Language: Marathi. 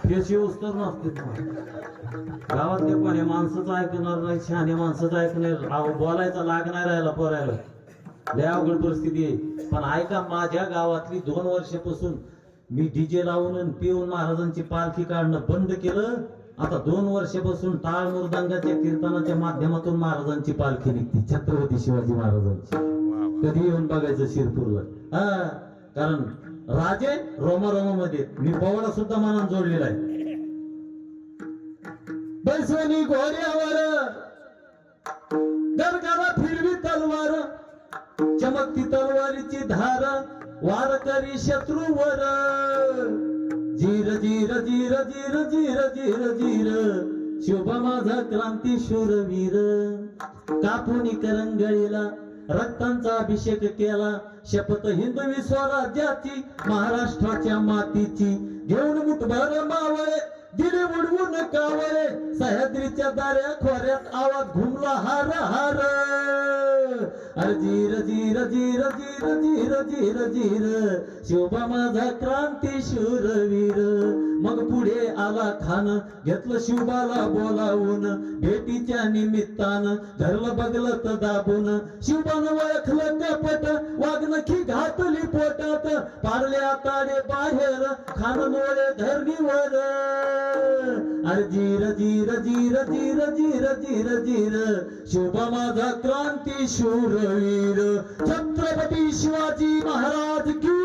फेशी उस्तर नसते गावातले कोणी माणसाचं ऐकणार नाही, शहाणे माणसाचं ऐकणार, अहो बोलायचा लाग नाही राहिला पोरायला, लय अवघड परिस्थिती आहे. पण ऐका, माझ्या गावातली 2 वर्षापासून मी डीजे लावून आणि पिऊन महाराजांची पालखी काढणं बंद केलं. आता 2 वर्षापासून टाळ मृदंगाच्या कीर्तनाच्या माध्यमातून महाराजांची पालखी निघते, छत्रपती शिवाजी महाराजांची. कधी येऊन बघायचं शिरपूरला. हा, कारण राजे रोमारोमामध्ये मी पवाडा सुद्धा मनात जोडलेला आहे. बैसवणी घोड्यावर गरगरा फिरवी तलवार, चमकती तलवारीची धार, वार करी शत्रूवर. जीर जीर जीर जीर जीर जीर जीर, शुभ माझा क्रांती शूरवीर. कापुनी करंगळीला रक्तांचा अभिषेक केला, शपथ हिंदवी स्वराज्याची, महाराष्ट्राच्या मातीची. घेऊन मुठभर मावळे दिले उडवून कावळे, सह्याद्रीच्या दाऱ्या खोऱ्यात आवाज घुमला हार हार. अरे जीर जीर जीर जीर जीर जीर जीर, शोभा माझा क्रांती शूरवीर. मग पुढे आला खान, घेतलं शिवबाला बोलावून, भेटीच्या निमित्तानं धरलं बगलत दाबून. शिवबानं ओळखलं कपट, वाघनखी घातली पोटात, पारल्या ताडे बाहेर, खान डोळे धरणीवर. अरे जीर जीर जीर जीर जीर जीर जीर, शोभा माझा क्रांती शूरवीर. छत्रपती शिवाजी महाराज की